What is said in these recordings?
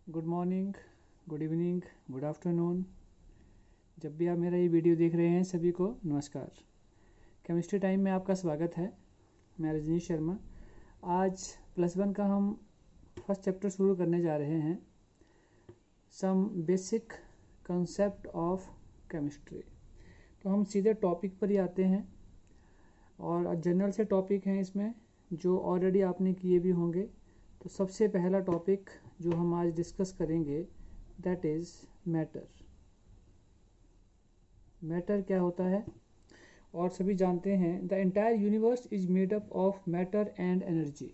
Good morning, good evening, good afternoon. जब भी आप मेरा ये वीडियो देख रहे हैं सभी को नमस्कार। केमिस्ट्री टाइम में आपका स्वागत है। मैं रजनीश शर्मा। आज +1 का हम फर्स्ट चैप्टर शुरू करने जा रहे हैं, some basic concept of chemistry. तो हम सीधे टॉपिक पर ही आते हैं और जनरल से टॉपिक हैं इसमें जो ऑलरेडी आपने किए भी होंगे। तो सबसे पहला टॉपिक जो हम आज डिस्कस करेंगे दैट इज़ मैटर। मैटर क्या होता है और सभी जानते हैं, the entire universe is made up of matter and energy.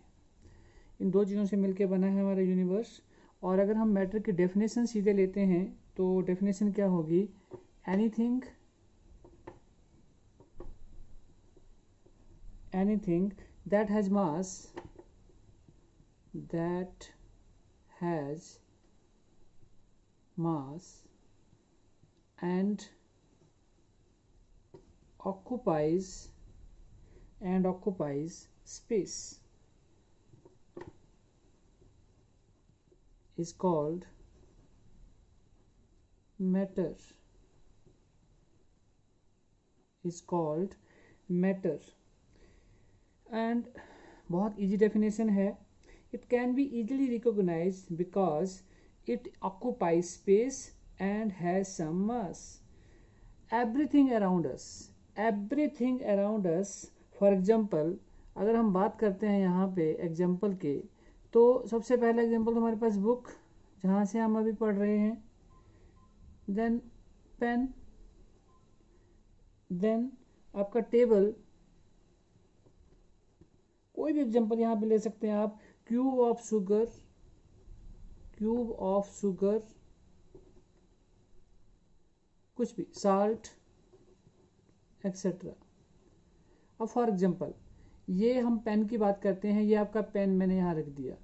इन दो चीज़ों से मिलकर बना है हमारा यूनिवर्स। और अगर हम मैटर की डेफिनेशन सीधे लेते हैं तो डेफिनेशन क्या होगी? Anything that has mass and occupies space is called matter. And बहुत easy definition है. It can be easily recognized because it occupies space and has some mass. Everything around us, for example, अगर हम बात करते हैं यहाँ पे example के, तो सबसे पहला एग्जाम्पल हमारे पास बुक जहाँ से हम अभी पढ़ रहे हैं, देन पेन, देन आपका टेबल। कोई भी एग्जाम्पल यहाँ पे ले सकते हैं आप, क्यूब ऑफ शुगर, कुछ भी, साल्ट एक्सेट्रा। अब फॉर एग्जाम्पल ये हम पेन की बात करते हैं, ये आपका पेन मैंने यहाँ रख दिया।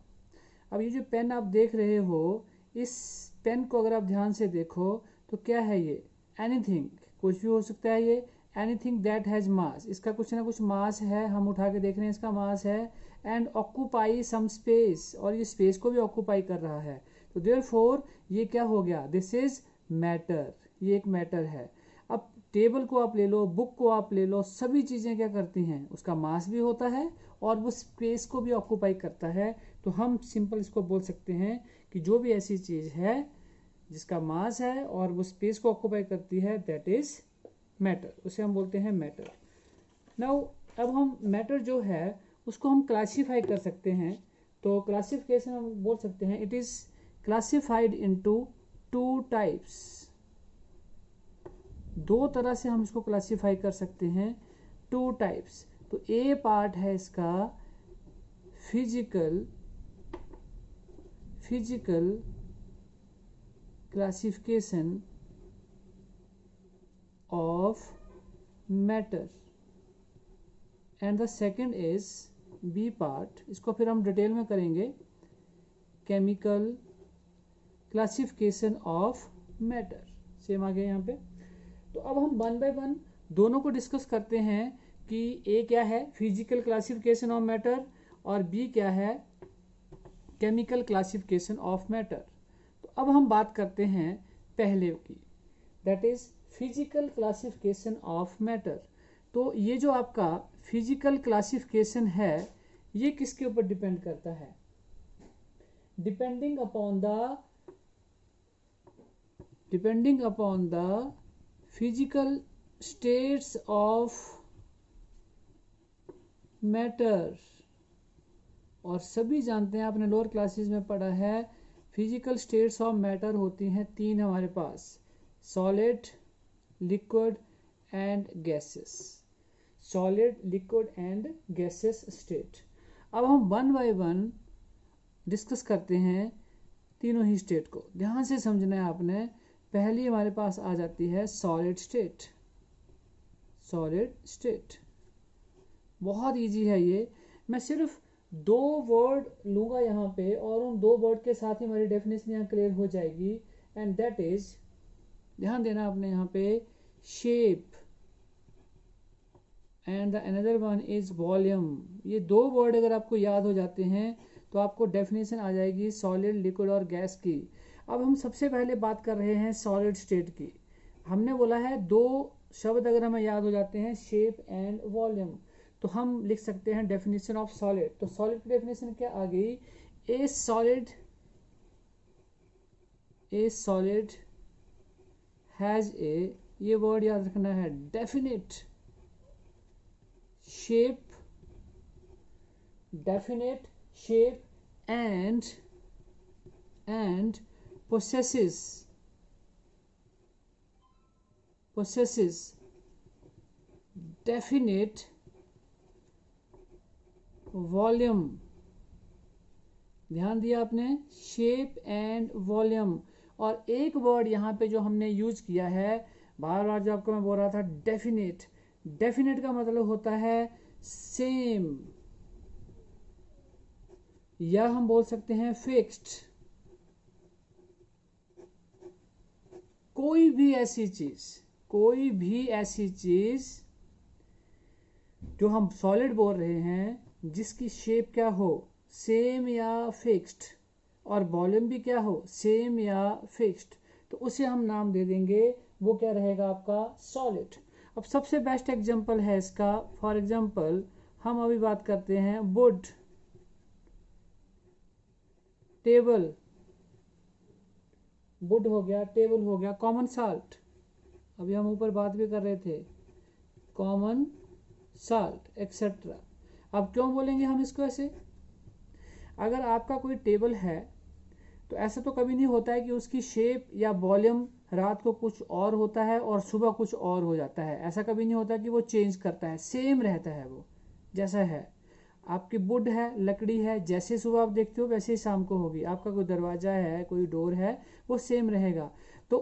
अब ये जो पेन आप देख रहे हो, इस पेन को अगर आप ध्यान से देखो तो क्या है ये? एनीथिंग, कुछ भी हो सकता है ये। एनीथिंग दैट हैज़ मास, इसका कुछ ना कुछ मास है, हम उठा के देख रहे हैं इसका मास है। एंड ऑक्यूपाई सम स्पेस, और ये स्पेस को भी ऑक्यूपाई कर रहा है। तो देयरफॉर ये क्या हो गया? दिस इज मैटर, ये एक मैटर है। अब टेबल को आप ले लो, बुक को आप ले लो, सभी चीज़ें क्या करती हैं? उसका मास भी होता है और वो स्पेस को भी ऑक्यूपाई करता है। तो हम सिंपल इसको बोल सकते हैं कि जो भी ऐसी चीज़ है जिसका मास है और वो स्पेस को ऑक्यूपाई करती है, दैट इज मैटर, उसे हम बोलते हैं मैटर। नाउ अब हम मैटर जो है उसको हम क्लासीफाई कर सकते हैं। तो क्लासिफिकेशन हम बोल सकते हैं, it is classified into 2 types. दो तरह से हम इसको क्लासीफाई कर सकते हैं, 2 टाइप्स। तो ए पार्ट है इसका physical classification of matter and the second is B part, इसको फिर हम डिटेल में करेंगे, chemical classification of matter. Same आ गया यहाँ पे। तो अब हम 1 बाय 1 दोनों को डिस्कस करते हैं कि ए क्या है, फिजिकल क्लासिफिकेशन ऑफ मैटर, और बी क्या है, केमिकल क्लासिफिकेशन ऑफ मैटर। तो अब हम बात करते हैं पहले की, that is physical classification of matter. तो ये जो आपका फिजिकल क्लासिफिकेशन है, ये किसके ऊपर डिपेंड करता है? Depending upon the physical states of matter. और सभी जानते हैं, आपने लोअर क्लासेस में पढ़ा है, फिजिकल स्टेट्स ऑफ मैटर होती हैं 3 हमारे पास, solid, liquid and gases. State. अब हम 1 बाय 1 डिस्कस करते हैं तीनों ही स्टेट को। ध्यान से समझना है आपने। पहली हमारे पास आ जाती है सॉलिड स्टेट। बहुत इजी है ये। मैं सिर्फ 2 वर्ड लूँगा यहाँ पे और उन 2 वर्ड के साथ ही हमारी डेफिनेशन यहाँ क्लियर हो जाएगी। एंड दैट इज, ध्यान देना आपने यहाँ पे, shape and the another one is volume. ये 2 वर्ड अगर आपको याद हो जाते हैं तो आपको डेफिनेशन आ जाएगी सॉलिड, लिक्विड और गैस की। अब हम सबसे पहले बात कर रहे हैं सॉलिड स्टेट की। हमने बोला है दो शब्द अगर हमें याद हो जाते हैं, शेप एंड वॉल्यूम, तो हम लिख सकते हैं डेफिनेशन ऑफ सॉलिड। तो सॉलिड की डेफिनेशन क्या आ गई? ए सॉलिड हैज ए, ये वर्ड याद रखना है, definite shape and possesses definite volume। ध्यान दिया आपने, शेप एंड वॉल्यूम। और एक वर्ड यहाँ पे जो हमने यूज किया है बार बार, जो आपको मैं बोल रहा था, डेफिनेट। डेफिनेट का मतलब होता है सेम, या हम बोल सकते हैं फिक्स्ड। कोई भी ऐसी चीज जो हम सॉलिड बोल रहे हैं जिसकी शेप क्या हो, सेम या फिक्स्ड, और वॉल्यूम भी क्या हो, सेम या फिक्स्ड, तो उसे हम नाम दे देंगे, वो क्या रहेगा आपका, सॉलिड। अब सबसे बेस्ट एग्जांपल है इसका, फॉर एग्जांपल हम अभी बात करते हैं वुड, टेबल, वुड हो गया, टेबल हो गया, कॉमन साल्ट, अभी हम ऊपर बात भी कर रहे थे, कॉमन साल्ट एक्सेट्रा। अब क्यों बोलेंगे हम इसको ऐसे? अगर आपका कोई टेबल है तो ऐसा तो कभी नहीं होता है कि उसकी शेप या वॉल्यूम रात को कुछ और होता है और सुबह कुछ और हो जाता है। ऐसा कभी नहीं होता कि वो चेंज करता है, सेम रहता है वो जैसा है। आपकी वुड है, लकड़ी है, जैसे सुबह आप देखते हो वैसे ही शाम को होगी। आपका कोई दरवाजा है, कोई डोर है, वो सेम रहेगा। तो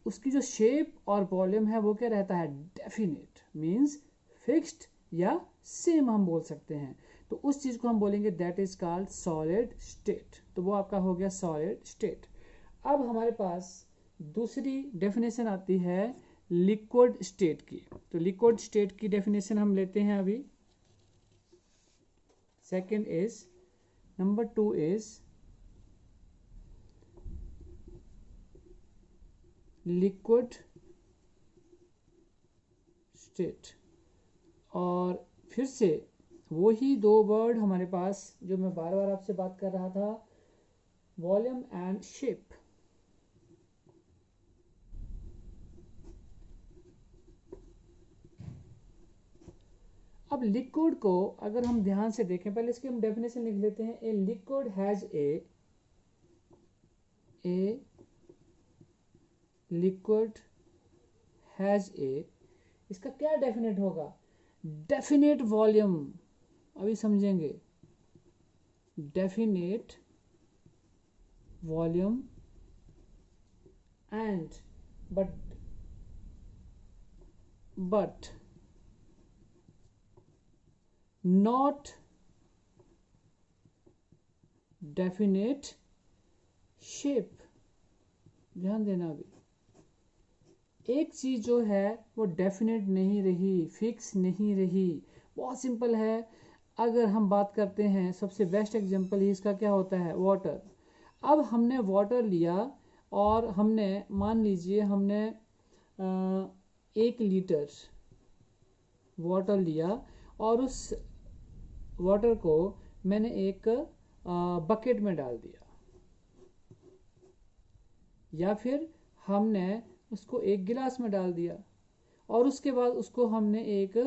उसकी जो शेप और वॉल्यूम है वो क्या रहता है, डेफिनेट, मीन्स फिक्स्ड या सेम हम बोल सकते हैं। तो उस चीज को हम बोलेंगे that is called solid state. तो वो आपका हो गया सॉलिड स्टेट। अब हमारे पास दूसरी डेफिनेशन आती है लिक्विड स्टेट की। तो लिक्विड स्टेट की डेफिनेशन हम लेते हैं अभी। Second is, number 2 is liquid state. और फिर से वही दो वर्ड हमारे पास जो मैं बार बार आपसे बात कर रहा था, वॉल्यूम एंड शेप। अब लिक्विड को अगर हम ध्यान से देखें, पहले इसकी हम डेफिनेशन लिख लेते हैं। A liquid has a liquid has a, इसका क्या डेफिनेट होगा, डेफिनेट वॉल्यूम। अभी समझेंगे, definite volume and but not definite shape। ध्यान देना, अभी एक चीज जो है वो डेफिनेट नहीं रही, फिक्स नहीं रही। बहुत सिंपल है। अगर हम बात करते हैं, सबसे बेस्ट एग्जांपल ही इसका क्या होता है, वाटर। अब हमने वाटर लिया और हमने, मान लीजिए हमने 1 लीटर वाटर लिया और उस वाटर को मैंने एक बकेट में डाल दिया, या फिर हमने उसको एक गिलास में डाल दिया और उसके बाद उसको हमने एक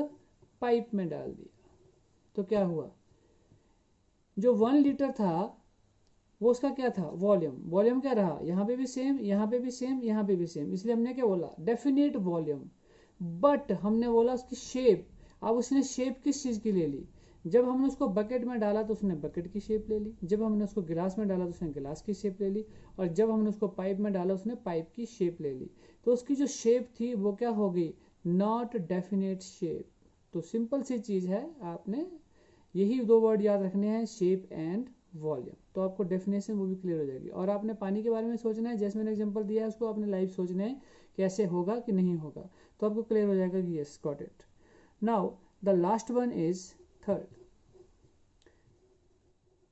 पाइप में डाल दिया। तो क्या हुआ, जो 1 लीटर था वो उसका क्या था, वॉल्यूम। वॉल्यूम क्या रहा, यहाँ पे भी सेम, यहाँ पे भी सेम, यहाँ पे भी सेम, इसलिए हमने क्या बोला, डेफिनेट वॉल्यूम। बट हमने बोला उसकी शेप। अब उसने शेप किस चीज़ की ले ली, जब हमने उसको बकेट में डाला तो उसने बकेट की शेप ले ली, जब हमने उसको गिलास में डाला तो उसने गिलास की शेप ले ली, और जब हमने उसको पाइप में डाला उसने पाइप की शेप ले ली। तो उसकी जो शेप थी वो क्या हो गई, नॉट डेफिनेट शेप। तो सिंपल सी चीज़ है, आपने यही 2 वर्ड याद रखने हैं, शेप एंड वॉल्यूम। तो आपको डेफिनेशन वो भी क्लियर हो जाएगी। और आपने पानी के बारे में सोचना है, जैसे मैंने एग्जांपल दिया है उसको आपने लाइव सोचना है कैसे होगा कि नहीं होगा, तो आपको क्लियर हो जाएगा कि yes, got it. Now the last one is third,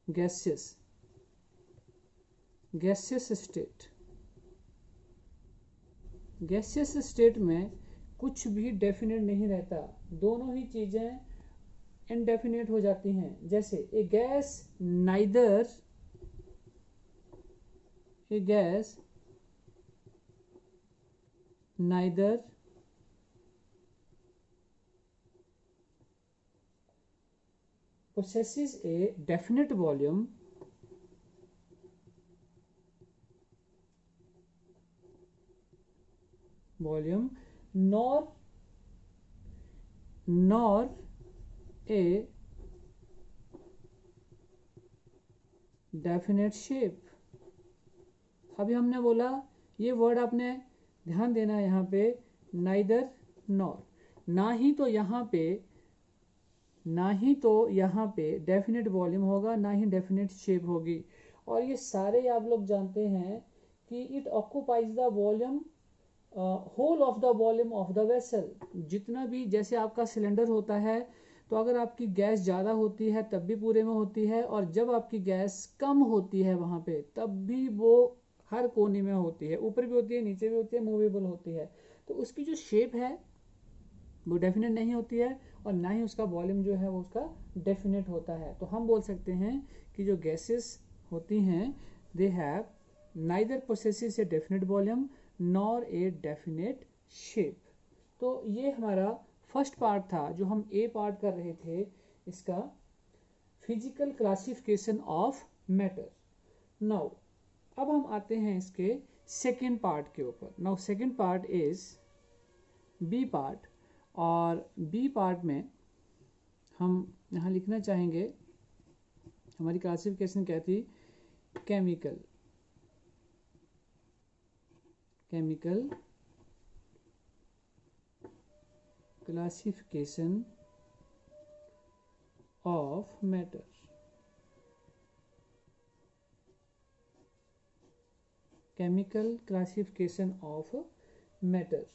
gases. Gaseous state, gaseous state में कुछ भी डेफिनेट नहीं रहता, दोनों ही चीजें इनडेफिनेट हो जाती हैं। जैसे a gas neither possesses a definite volume nor a definite shape। अभी हमने बोला, ये वर्ड आपने ध्यान देना है यहाँ पे, नाइदर नॉर, ना ही तो यहाँ पे डेफिनेट वॉल्यूम होगा, ना ही डेफिनेट शेप होगी। और ये सारे आप लोग जानते हैं कि it occupies the volume, whole of the volume of the vessel. जितना भी, जैसे आपका सिलेंडर होता है, तो अगर आपकी गैस ज़्यादा होती है तब भी पूरे में होती है, और जब आपकी गैस कम होती है वहाँ पे तब भी वो हर कोने में होती है, ऊपर भी होती है, नीचे भी होती है, मूवेबल होती है। तो उसकी जो शेप है वो डेफिनेट नहीं होती है, और ना ही उसका वॉल्यूम जो है वो उसका डेफिनेट होता है। तो हम बोल सकते हैं कि जो गैसेस होती हैं, they have neither possesses a definite volume nor a definite shape. तो ये हमारा फर्स्ट पार्ट था जो हम ए पार्ट कर रहे थे, इसका physical classification of matter. Now अब हम आते हैं इसके सेकेंड पार्ट के ऊपर। Now second part is B part, और बी पार्ट में हम यहाँ लिखना चाहेंगे, हमारी क्लासिफिकेशन क्या थी, chemical classification of matter. Chemical classification of matter.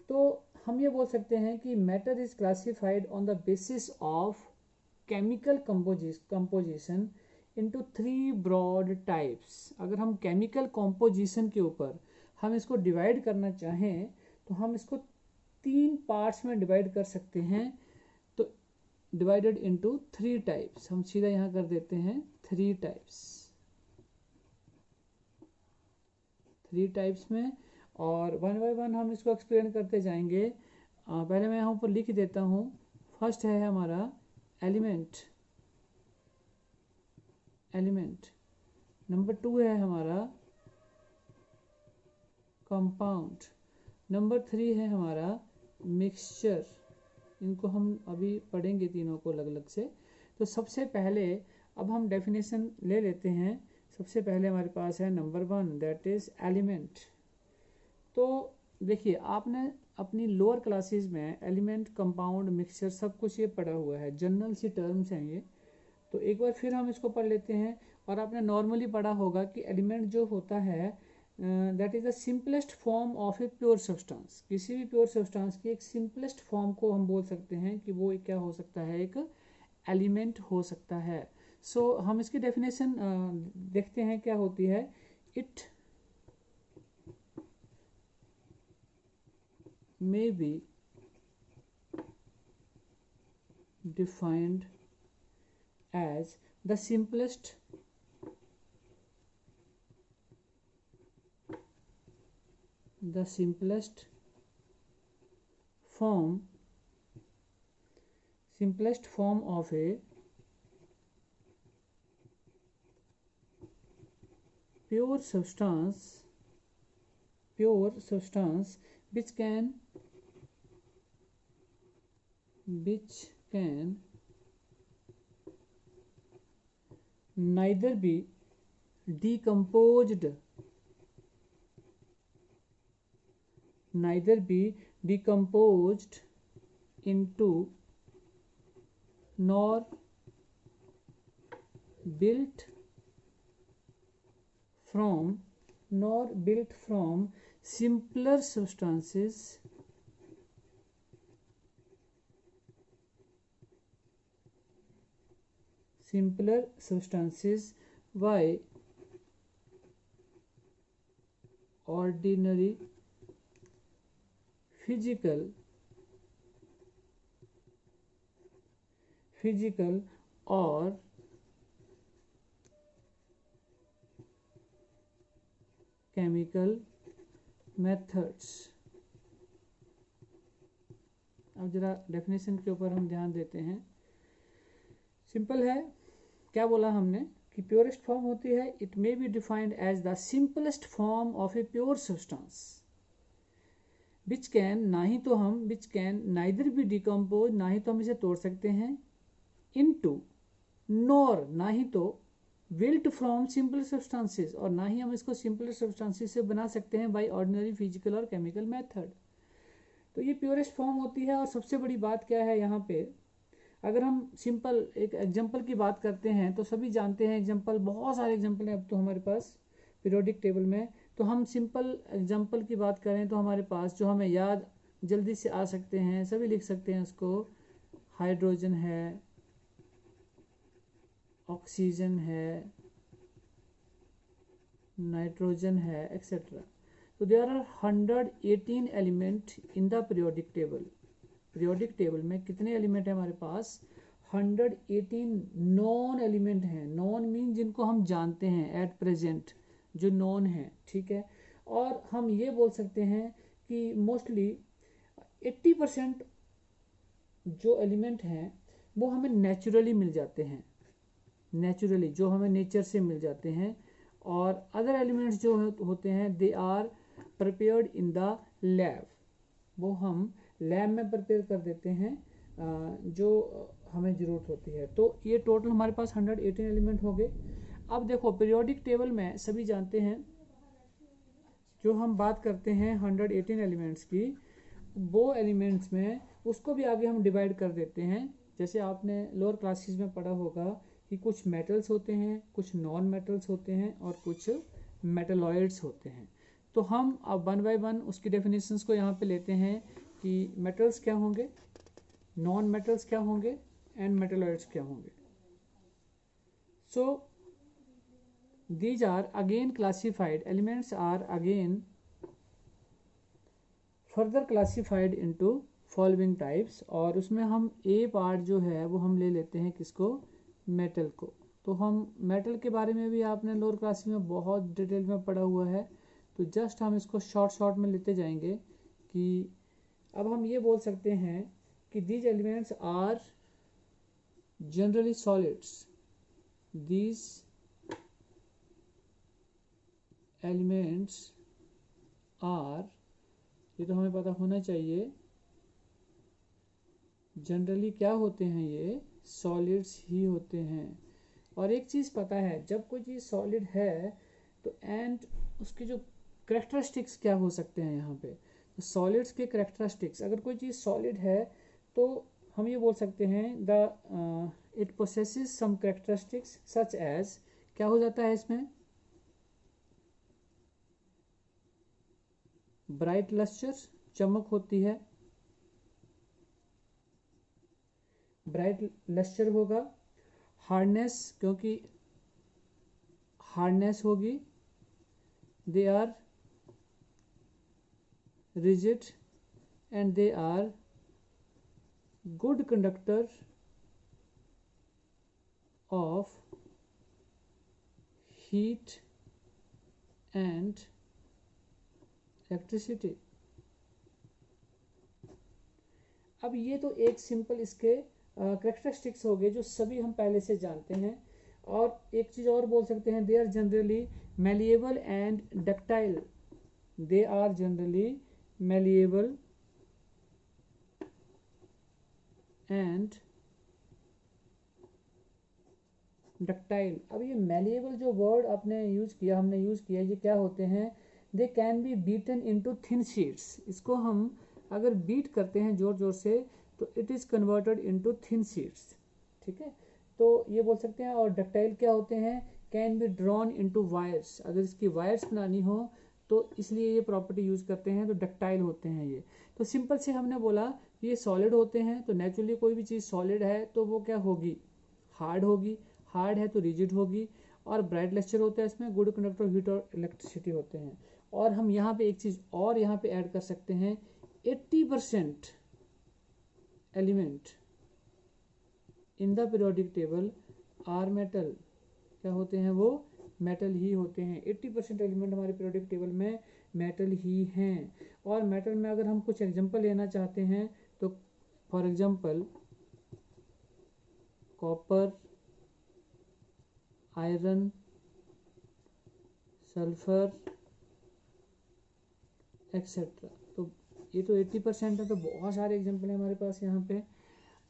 तो हम ये बोल सकते हैं कि matter is classified on the basis of chemical composition into 3 broad types. अगर हम केमिकल कंपोजिशन के ऊपर हम इसको डिवाइड करना चाहें तो हम इसको 3 पार्ट्स में डिवाइड कर सकते हैं। तो डिवाइडेड इनटू 3 टाइप्स, हम सीधा यहाँ कर देते हैं 3 टाइप्स में, और वन बाय वन हम इसको एक्सप्लेन करते जाएंगे। पहले मैं यहाँ ऊपर लिख देता हूँ। फर्स्ट है हमारा एलिमेंट, नंबर 2 है हमारा कंपाउंड, नंबर 3 है हमारा मिक्सचर। इनको हम अभी पढ़ेंगे तीनों को अलग अलग से। तो सबसे पहले अब हम डेफिनेशन ले लेते हैं। सबसे पहले हमारे पास है नंबर 1, दैट इज एलिमेंट। तो देखिए, आपने अपनी लोअर क्लासेस में एलिमेंट, कंपाउंड, मिक्सचर सब कुछ ये पढ़ा हुआ है, जनरल सी टर्म्स हैं ये। तो एक बार फिर हम इसको पढ़ लेते हैं। और आपने नॉर्मली पढ़ा होगा कि एलिमेंट जो होता है that is the simplest form of a pure substance. किसी भी प्योर सब्सटेंस की एक सिंपलेस्ट फॉर्म को हम बोल सकते हैं कि वो क्या हो सकता है, एक एलिमेंट हो सकता है। सो हम इसकी डेफिनेशन देखते हैं क्या होती है। It may be defined as the simplest form of a pure substance which can neither be decomposed into nor built from simpler substances by ordinary physical और केमिकल मेथड्स। अब जरा डेफिनेशन के ऊपर हम ध्यान देते हैं। सिंपल है, क्या बोला हमने कि प्योरेस्ट फॉर्म होती है, it may be defined as the simplest form of a pure substance which can neither be decompose, ना ही तो हम इसे तोड़ सकते हैं, इनटू नॉर, ना ही तो बिल्ट फ्रॉम सिंपल सब्सटेंसेस, और ना ही हम इसको सिंपल सब्सटेंसेस से बना सकते हैं बाय ऑर्डिनरी फिजिकल और केमिकल मेथड। तो ये प्योरेस्ट फॉर्म होती है। और सबसे बड़ी बात क्या है यहाँ पे, अगर हम सिंपल एक एग्जांपल की बात करते हैं तो सभी जानते हैं एग्जांपल, बहुत सारे एग्जांपल हैं अब तो हमारे पास पीरियोडिक टेबल में। तो हम सिंपल एग्जांपल की बात करें तो हमारे पास जो हमें याद जल्दी से आ सकते हैं सभी लिख सकते हैं उसको। हाइड्रोजन है, ऑक्सीजन है, नाइट्रोजन है, एक्सेट्रा। तो there are 118 element in the periodic table. Periodic table में कितने एलिमेंट है हमारे पास? 118 नॉन एलिमेंट हैं। नॉन मीन जिनको हम जानते हैं एट प्रेजेंट, जो नॉन है, ठीक है। और हम ये बोल सकते हैं कि मोस्टली 80% जो एलिमेंट हैं वो हमें नेचुरली मिल जाते हैं, नेचुरली जो हमें नेचर से मिल जाते हैं। और अदर एलिमेंट्स जो होते हैं they are prepared in the lab, वो हम लैब में प्रिपेयर कर देते हैं जो हमें ज़रूरत होती है। तो ये टोटल हमारे पास 118 एलिमेंट हो गए। अब देखो पीरियोडिक टेबल में सभी जानते हैं, जो हम बात करते हैं 118 एलिमेंट्स की, वो एलिमेंट्स में उसको भी आगे हम डिवाइड कर देते हैं। जैसे आपने लोअर क्लासेस में पढ़ा होगा कि कुछ मेटल्स होते हैं, कुछ नॉन मेटल्स होते हैं और कुछ मेटलॉइड्स होते हैं। तो हम अब वन बाय वन उसकी डेफिनेशंस को यहाँ पे लेते हैं कि मेटल्स क्या होंगे, नॉन मेटल्स क्या होंगे एंड मेटलॉइड्स क्या होंगे। सो these are again classified, elements are again further classified into following types। और उसमें हम A पार्ट जो है वो हम ले लेते हैं किसको, मेटल को। तो हम मेटल के बारे में भी आपने लोअर क्लास में बहुत डिटेल में पढ़ा हुआ है, तो जस्ट हम इसको शॉर्ट में लेते जाएंगे कि अब हम ये बोल सकते हैं कि these elements are generally solids, these elements are, ये तो हमें पता होना चाहिए, जनरली क्या होते हैं, ये सॉलिड्स ही होते हैं। और एक चीज़ पता है, जब कोई चीज़ सॉलिड है तो एंड उसके जो करेक्टरिस्टिक्स क्या हो सकते हैं यहाँ पे, तो सॉलिड्स के करेक्टरिस्टिक्स, अगर कोई चीज़ सॉलिड है तो हम ये बोल सकते हैं the it possesses some characteristics such as, क्या हो जाता है इसमें, ब्राइट लस्टर, चमक होती है, ब्राइट लस्टर होगा, हार्डनेस, क्योंकि हार्डनेस होगी, they are rigid and they are good conductor of heat and electricity. अब ये तो एक सिंपल इसके करेक्टरिस्टिक्स हो गए जो सभी हम पहले से जानते हैं। और एक चीज़ और बोल सकते हैं, they are generally malleable and ductile, they are generally malleable and ductile. अब ये मैलिएबल जो वर्ड आपने यूज़ किया, हमने यूज़ किया, ये क्या होते हैं, they can be beaten into thin sheets. इसको हम अगर बीट करते हैं जोर जोर से तो it is converted into thin sheets, ठीक है। तो ये बोल सकते हैं। और डक्टाइल क्या होते हैं, can be drawn into wires, अगर इसकी वायर्स बनानी हो तो इसलिए ये प्रॉपर्टी यूज़ करते हैं, तो डक्टाइल होते हैं ये। तो सिंपल से हमने बोला ये सॉलिड होते हैं, तो नेचुरली कोई भी चीज़ सॉलिड है तो वो क्या होगी, हार्ड होगी, हार्ड है तो रिजिड होगी। और ब्राइट लस्टर होता है, इसमें गुड कंडक्टर हीट और इलेक्ट्रिसिटी होते हैं। और हम यहाँ पे एक चीज़ और यहाँ पे ऐड कर सकते हैं, 80% element in the periodic table are metal. क्या होते हैं वो? मेटल ही होते हैं। 80% एलिमेंट हमारे पीरियोडिक टेबल में मेटल ही हैं। और मेटल में अगर हम कुछ एग्जांपल लेना चाहते हैं तो for example copper, iron, sulphur etcetera. तो ये तो 80% है, तो बहुत सारे एग्जांपल हैं हमारे पास यहाँ पे।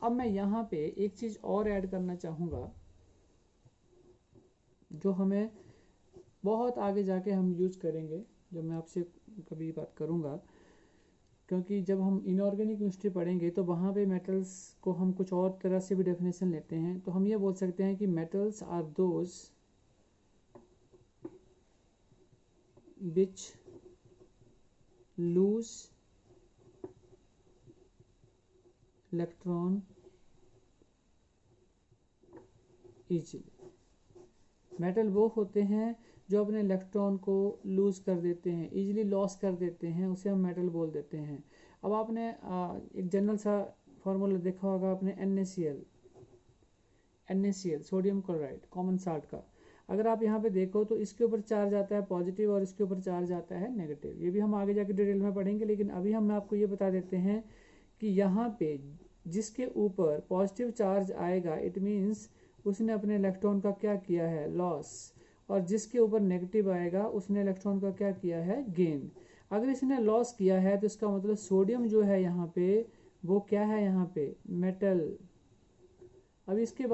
अब मैं यहाँ पे एक चीज़ और ऐड करना चाहूँगा जो हमें बहुत आगे जाके हम यूज करेंगे, जब मैं आपसे कभी बात करूँगा, क्योंकि जब हम इनऑर्गेनिक केमिस्ट्री पढ़ेंगे तो वहाँ पे मेटल्स को हम कुछ और तरह से भी डेफिनेशन लेते हैं। तो हम ये बोल सकते हैं कि metals are those which lose electron easily. Metal वो होते हैं जो अपने इलेक्ट्रॉन को लूज कर देते हैं, इजीली लॉस कर देते हैं, उसे हम मेटल बोल देते हैं। अब आपने एक जनरल सा फॉर्मूला देखा होगा आपने, NaCl sodium chloride common salt का। अगर आप यहाँ पे देखो तो इसके ऊपर चार्ज आता है पॉजिटिव और इसके ऊपर चार्ज आता है नेगेटिव। ये भी हम आगे जाके डिटेल में पढ़ेंगे, लेकिन अभी हम आपको ये बता देते हैं कि यहाँ पे जिसके ऊपर पॉजिटिव चार्ज आएगा इट मीन्स उसने अपने इलेक्ट्रॉन का क्या किया है? लॉस। और जिसके ऊपर नेगेटिव आएगा उसने इलेक्ट्रॉन का क्या किया है? गेन। अगर इसने लॉस किया है तो इसका मतलब सोडियम जो है यहाँ पे वो क्या है? यहाँ पे मेटल। अब इसके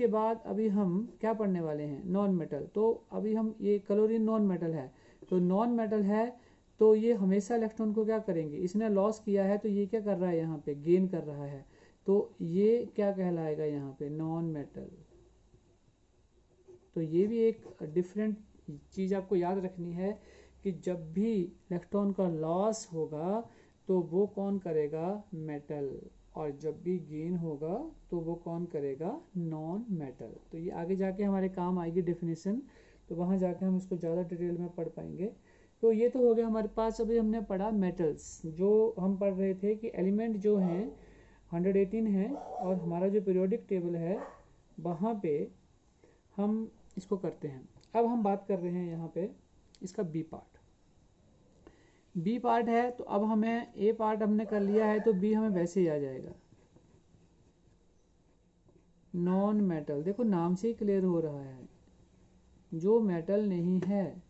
बाद अभी हम क्या पढ़ने वाले हैं? Non metal. तो अभी हम ये क्लोरीन नॉन मेटल है, तो नॉन मेटल है तो ये हमेशा इलेक्ट्रॉन को क्या करेंगे? इसने लॉस किया है तो ये क्या कर रहा है? यहाँ पे गेन कर रहा है, तो ये क्या कहलाएगा? यहाँ पे नॉन मेटल। तो ये भी एक डिफरेंट चीज़ आपको याद रखनी है कि जब भी इलेक्ट्रॉन का लॉस होगा तो वो कौन करेगा? मेटल। और जब भी गेन होगा तो वो कौन करेगा? Non metal. तो ये आगे जाके हमारे काम आएगी डेफिनेशन, तो वहाँ जाके हम इसको ज़्यादा डिटेल में पढ़ पाएंगे। तो ये तो हो गया हमारे पास। अभी हमने पढ़ा मेटल्स, जो हम पढ़ रहे थे कि एलिमेंट जो हैं 118 हैं, और हमारा जो पीरियोडिक टेबल है वहाँ पे हम इसको करते हैं। अब हम बात कर रहे हैं यहाँ पे इसका बी पार्ट। बी पार्ट है तो अब हमें ए पार्ट हमने कर लिया है तो बी हमें वैसे ही आ जाएगा। नॉन मेटल, देखो नाम से ही क्लियर हो रहा है, जो मेटल नहीं है,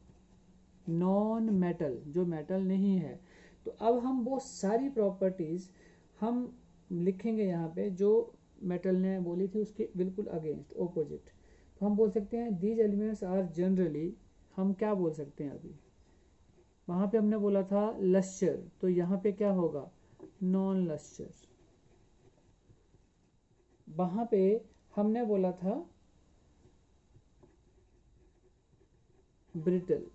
नॉन मेटल जो मेटल नहीं है। तो अब हम वो सारी प्रॉपर्टीज हम लिखेंगे यहाँ पे जो मेटल ने बोली थी उसके बिल्कुल अगेंस्ट, ओपोजिट। तो हम बोल सकते हैं दीज एलिमेंट्स आर जनरली, हम क्या बोल सकते हैं? अभी वहाँ पे हमने बोला था लस्चर, तो यहाँ पे क्या होगा? Non lustre. वहाँ पे हमने बोला था ब्रिटल,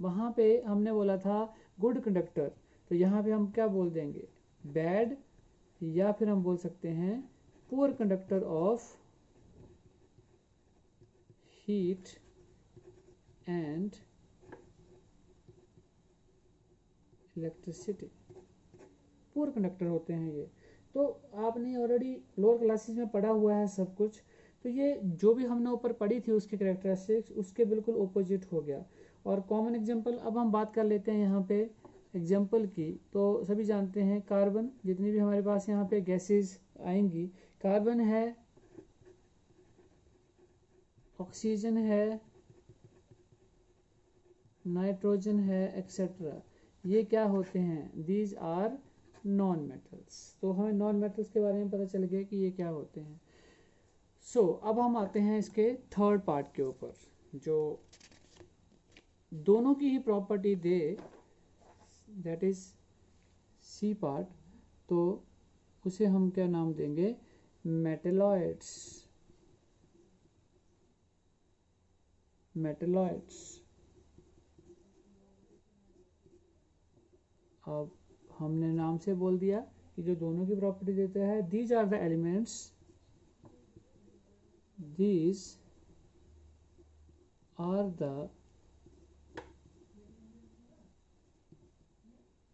वहाँ पे हमने बोला था गुड कंडक्टर, तो यहाँ पे हम क्या बोल देंगे? बैड, या फिर हम बोल सकते हैं poor conductor of heat and electricity. Poor conductor होते हैं ये। तो आपने ऑलरेडी लोअर क्लासेस में पढ़ा हुआ है सब कुछ, तो ये जो भी हमने ऊपर पढ़ी थी उसके कैरेक्टरिस्टिक्स उसके बिल्कुल ओपोजिट हो गया। और कॉमन एग्जांपल अब हम बात कर लेते हैं यहाँ पे एग्जांपल की। तो सभी जानते हैं कार्बन, जितनी भी हमारे पास यहाँ पे गैसेज आएंगी, कार्बन है, ऑक्सीजन है, नाइट्रोजन है एक्सेट्रा, ये क्या होते हैं? These are non metals. तो हमें नॉन मेटल्स के बारे में पता चल गया कि ये क्या होते हैं। सो अब हम आते हैं इसके थर्ड पार्ट के ऊपर, जो दोनों की ही प्रॉपर्टी दे, दैट इज सी पार्ट। तो उसे हम क्या नाम देंगे? मेटेलॉइड्स। मेटेलॉइड्स। अब हमने नाम से बोल दिया कि जो दोनों की प्रॉपर्टी देता है, these are the elements, these are the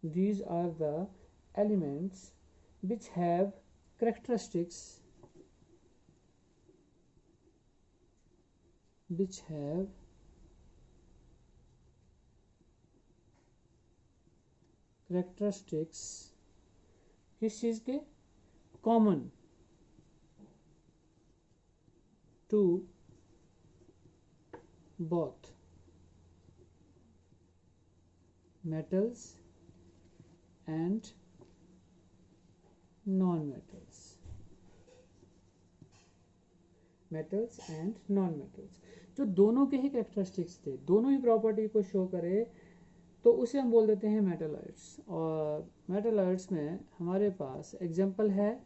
these are the elements which have characteristics किस चीज के, common to both metals and non-metals, metals and non-metals, जो दोनों के ही कैरेक्टरिस्टिक्स थे, दोनों ही प्रॉपर्टी को शो करे, तो उसे हम बोल देते हैं मेटलॉइड्स। और मेटलॉइड्स में हमारे पास एग्जांपल है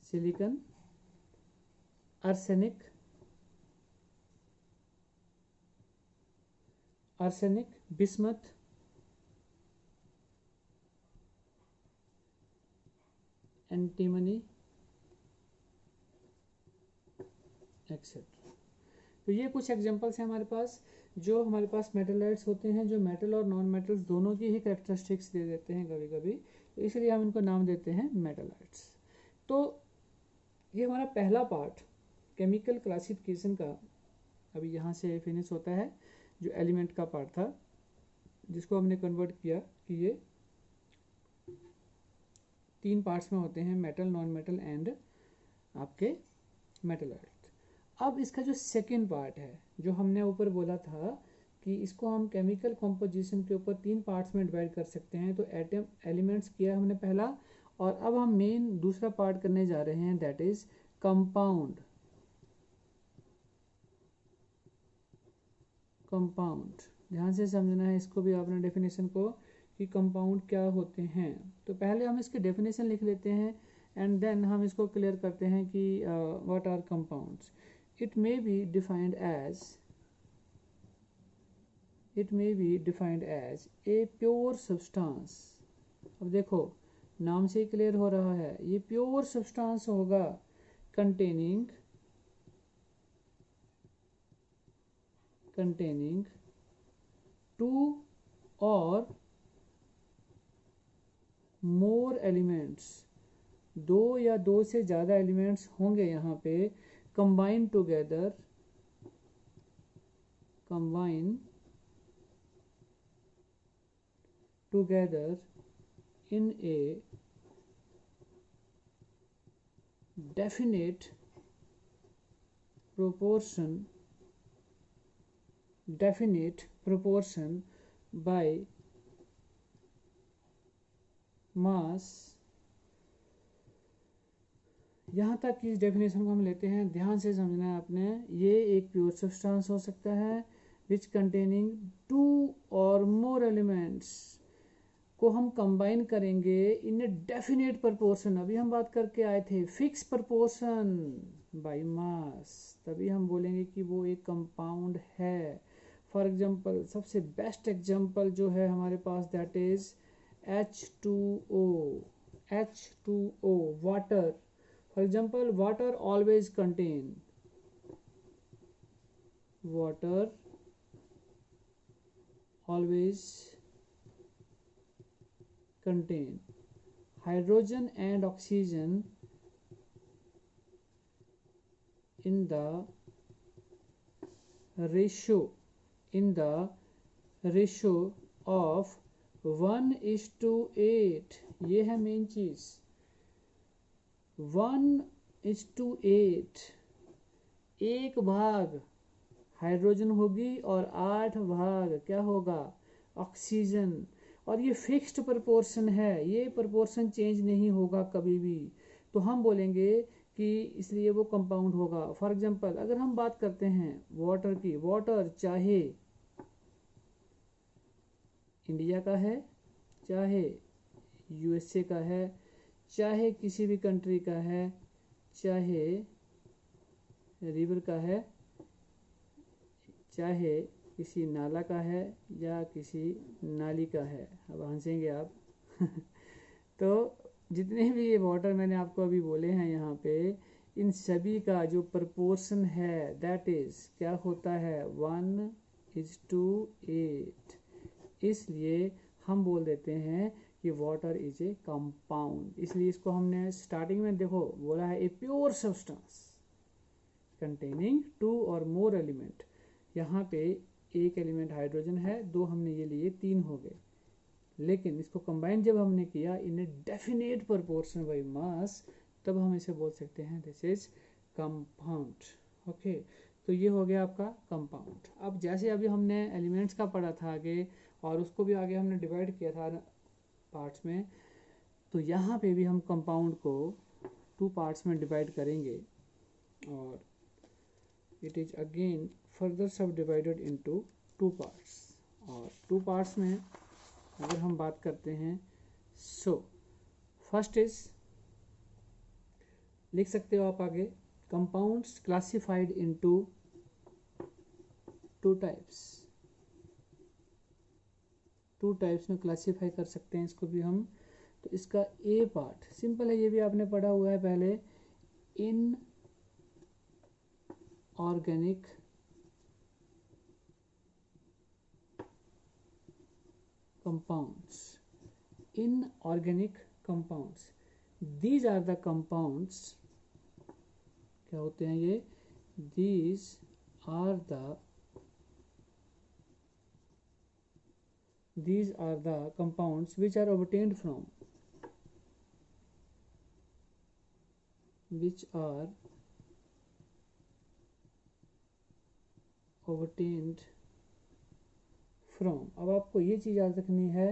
silicon, arsenic, bismuth, antimony etcetera. तो ये कुछ एग्जांपल्स हैं हमारे पास, जो हमारे पास मेटलॉइड्स होते हैं, जो मेटल और नॉन मेटल्स दोनों की ही कैरेक्टरिस्टिक्स दे देते हैं कभी कभी, तो इसलिए हम इनको नाम देते हैं मेटलॉइड्स। तो ये हमारा पहला पार्ट केमिकल क्लासिफिकेशन का अभी यहाँ से फिनिश होता है, जो एलिमेंट का पार्ट था, जिसको हमने कन्वर्ट किया कि ये 3 पार्ट्स में होते हैं, मेटल, नॉन मेटल एंड आपके मेटलॉइड। अब इसका जो सेकेंड पार्ट है, जो हमने ऊपर बोला था कि इसको हम केमिकल कॉम्पोजिशन के ऊपर 3 पार्ट्स में डिवाइड कर सकते हैं, तो एलिमेंट्स किया हमने पहला, और अब हम मेन दूसरा पार्ट करने जा रहे हैं, दैट इज कंपाउंड। ध्यान से समझना है इसको भी आपने डेफिनेशन को, कि कंपाउंड क्या होते हैं। तो पहले हम इसकी डेफिनेशन लिख लेते हैं एंड देन हम इसको क्लियर करते हैं कि what are compounds. It may be defined as a pure substance। अब देखो नाम से ही क्लियर हो रहा है, ये प्योर सब्सटेंस होगा, containing 2 or more elements, 2 या 2 से ज़्यादा एलिमेंट्स होंगे यहाँ पे, combine together in a definite proportion by mass। यहाँ तक की इस डेफिनेशन को हम लेते हैं, ध्यान से समझना है आपने। ये एक प्योर सब्सटेंस हो सकता है विच कंटेनिंग 2 और मोर एलिमेंट्स को हम कंबाइन करेंगे इन ए डेफिनेट प्रपोर्शन। अभी हम बात करके आए थे फिक्स प्रपोर्शन बाय मास, तभी हम बोलेंगे कि वो एक कंपाउंड है। फॉर एग्जांपल सबसे बेस्ट एग्जांपल जो है हमारे पास, that is H2O, water. For example, water always contain hydrogen and oxygen in the ratio of 1:8। ये है मेन चीज, 1:8। 1 भाग हाइड्रोजन होगी और 8 भाग क्या होगा, ऑक्सीजन। और ये फिक्स्ड प्रपोर्शन है, ये प्रपोर्शन चेंज नहीं होगा कभी भी, तो हम बोलेंगे कि इसलिए वो कंपाउंड होगा। फॉर एग्जांपल अगर हम बात करते हैं वाटर की, वाटर चाहे इंडिया का है, चाहे यूएसए का है, चाहे किसी भी कंट्री का है, चाहे रिवर का है, चाहे किसी नाला का है या किसी नाली का है, अब हंसेंगे आप तो जितने भी ये वाटर मैंने आपको अभी बोले हैं यहाँ पे, इन सभी का जो प्रपोर्शन है दैट इज क्या होता है, 1:8। इसलिए हम बोल देते हैं कि वाटर इज ए कंपाउंड। इसलिए इसको हमने स्टार्टिंग में देखो बोला है ए प्योर सब्सटेंस कंटेनिंग 2 और मोर एलिमेंट। यहाँ पे एक एलिमेंट हाइड्रोजन है, 2 हमने ये लिए, 3 हो गए। लेकिन इसको कंबाइन जब हमने किया in a definite proportion by mass, तब हम इसे बोल सकते हैं दिस इज कंपाउंड। ओके, तो ये हो गया आपका कंपाउंड। अब जैसे अभी हमने एलिमेंट्स का पढ़ा था आगे, और उसको भी आगे हमने डिवाइड किया था पार्ट्स में, तो यहाँ पे भी हम कंपाउंड को 2 पार्ट्स में डिवाइड करेंगे, और इट इज अगेन फर्दर सब डिवाइडेड इनटू 2 पार्ट्स। और 2 पार्ट्स में अगर हम बात करते हैं, सो फर्स्ट इज, लिख सकते हो आप आगे, compounds classified into 2 types. 2 types में क्लासीफाई कर सकते हैं इसको भी हम। तो इसका ए पार्ट सिंपल है, ये भी आपने पढ़ा हुआ है पहले, in organic compounds. Inorganic compounds, these are the compounds, क्या होते हैं ये, these are the compounds which are obtained from अब आपको ये चीज याद रखनी है,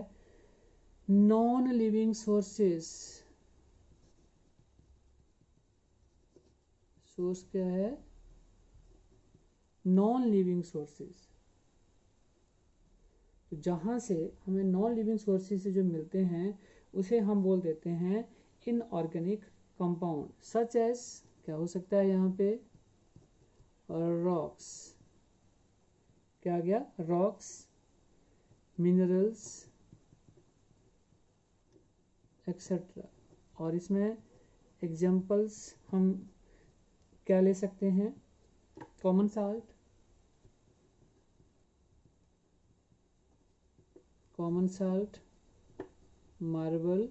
नॉन लिविंग सोर्सेस। सोर्स क्या है, नॉन लिविंग सोर्सेस। तो जहां से हमें नॉन लिविंग सोर्सेस से जो मिलते हैं उसे हम बोल देते हैं इनऑर्गेनिक कंपाउंड, सच एज, क्या हो सकता है यहाँ पे, रॉक्स, क्या आ गया, रॉक्स, मिनरल्स एक्सेट्रा। और इसमें एग्जाम्पल्स हम क्या ले सकते हैं, कॉमन साल्ट, मार्बल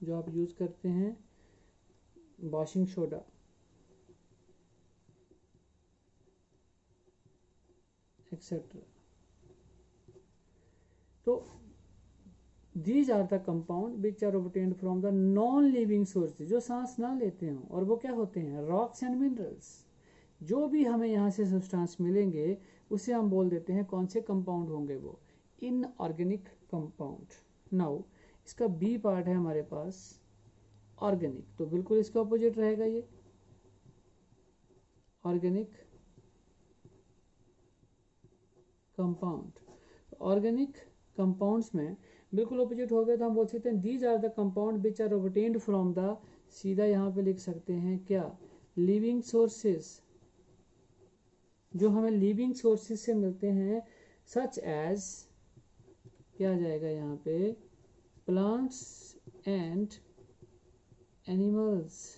जो आप यूज करते हैं, वॉशिंग सोडा, एक्सेट्रा। तो these are the compound which are obtained from the non living sources, जो सांस ना लेते हों, और वो क्या होते हैं, रॉक्स एंड मिनरल्स। जो भी हमें यहाँ से सब्सटेंस मिलेंगे उसे हम बोल देते हैं कौन से कंपाउंड होंगे, वो इनऑर्गेनिक कंपाउंड। नाउ इसका बी पार्ट है हमारे पास ऑर्गेनिक, तो बिल्कुल इसका ऑपोजिट रहेगा ये ऑर्गेनिक कंपाउंड। ऑर्गेनिक कंपाउंड्स में बिल्कुल ऑपोजिट हो गया, तो हम बोल सकते हैं these are the compound which are obtained from the, सीधा यहाँ पे लिख सकते हैं क्या, लिविंग सोर्सेस, जो हमें लिविंग सोर्सेस से मिलते हैं, सच एज, क्या आ जाएगा यहाँ पे, plants and animals,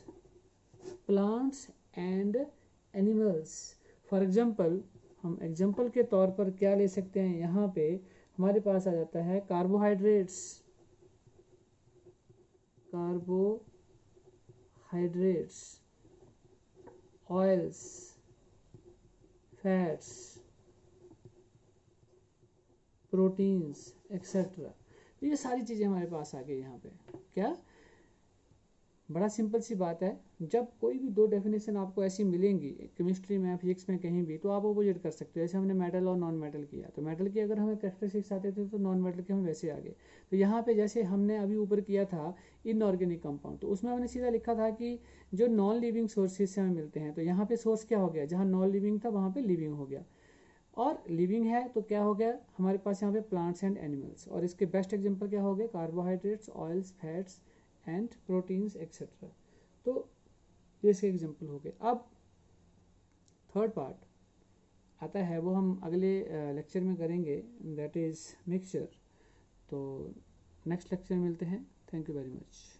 plants and animals. For example, हम एग्जाम्पल के तौर पर क्या ले सकते हैं, यहाँ पे हमारे पास आ जाता है carbohydrates, oils, fats, proteins etcetera. ये सारी चीज़ें हमारे पास आ गई यहाँ पे। क्या, बड़ा सिंपल सी बात है, जब कोई भी 2 डेफिनेशन आपको ऐसी मिलेंगी केमिस्ट्री में, फिजिक्स में, कहीं भी, तो आप अपोजिट कर सकते हो। जैसे हमने मेटल और नॉन मेटल किया, तो मेटल की अगर हमें कैरेक्टरिस्टिक्स आते थे तो नॉन मेटल के हम वैसे आगे। तो यहाँ पे जैसे हमने अभी ऊपर किया था इनऑर्गेनिक कंपाउंड, तो उसमें हमने सीधा लिखा था कि जो नॉन लिविंग सोर्सेज से हमें मिलते हैं, तो यहाँ पे सोर्स क्या हो गया, जहाँ नॉन लिविंग था वहाँ पे लिविंग हो गया, और लिविंग है तो क्या हो गया हमारे पास यहाँ पे प्लांट्स एंड एनिमल्स। और इसके बेस्ट एग्जांपल क्या हो गए, carbohydrates, oils, fats and proteins etcetera. तो ये इसके एग्जांपल हो गए। अब थर्ड पार्ट आता है, वो हम अगले लेक्चर में करेंगे, दैट इज़ मिक्सचर। तो नेक्स्ट लेक्चर में मिलते हैं। Thank you very much.